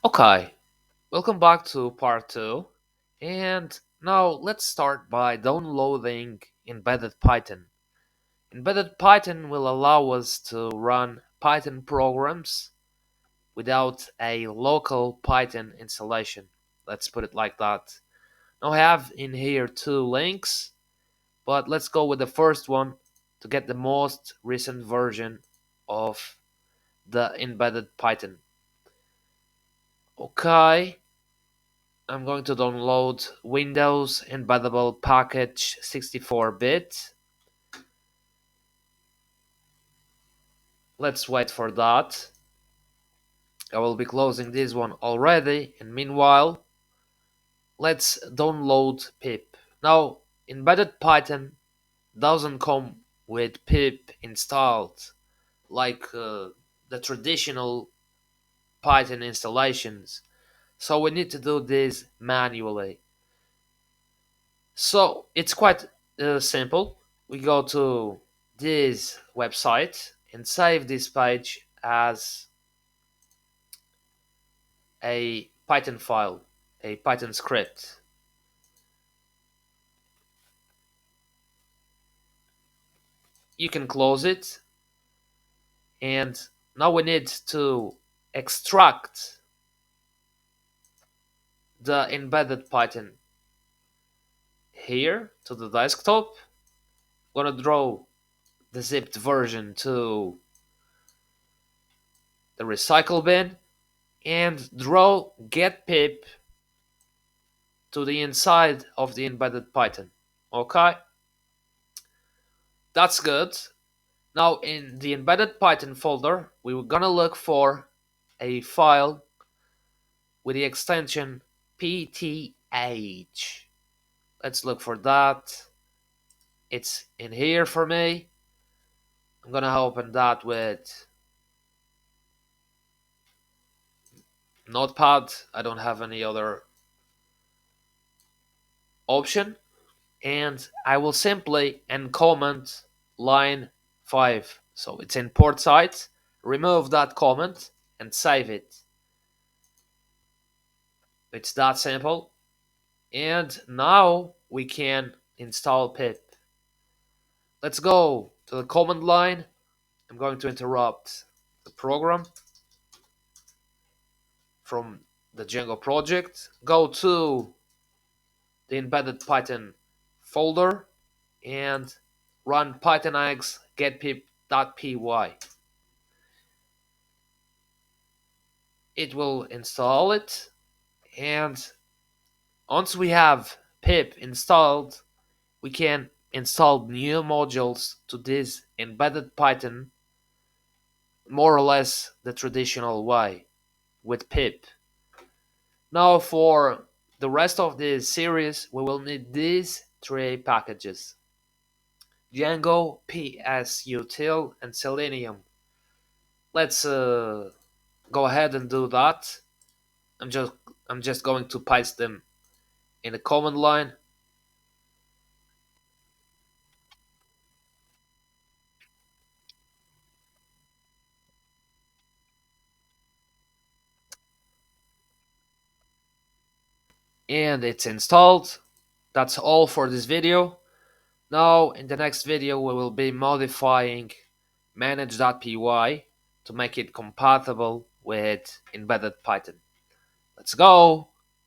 Okay, welcome back to part 2. And now let's start by downloading embedded Python. Embedded Python will allow us to run Python programs without a local Python installation. Let's put it like that. Now I have in here two links, but let's go with the first one to get the most recent version of the embedded Python. Okay, I'm going to download Windows embeddable package 64-bit. Let's wait for that. I will be closing this one already, and meanwhile, let's download pip. Now, embedded Python doesn't come with pip installed like the traditional Python installations, so we need to do this manually. So it's quite simple. We go to this website and save this page as a Python file, a Python script. You can close it, and now we need to extract the embedded Python here to the desktop. I'm gonna draw the zipped version to the recycle bin and draw get pip to the inside of the embedded Python. Okay, that's good. Now in the embedded Python folder, we were gonna look for a file with the extension pth. Let's look for that. It's in here for me. I'm gonna open that with Notepad. I don't have any other option. And I will simply uncomment line 5. So it's in port site. Remove that comment and save it. It's that simple. And now we can install pip. Let's go to the command line. I'm going to interrupt the program from the Django project. Go to the embedded Python folder and run pythonx getpip.py. It will install it, and once we have pip installed, we can install new modules to this embedded Python more or less the traditional way with pip. Now for the rest of this series we will need these three packages: Django, psutil, and Selenium. Let's go ahead and do that. I'm just I'm just going to paste them in the command line. And it's installed. That's all for this video. Now in the next video we will be modifying manage.py to make it compatible with embedded Python. Let's go!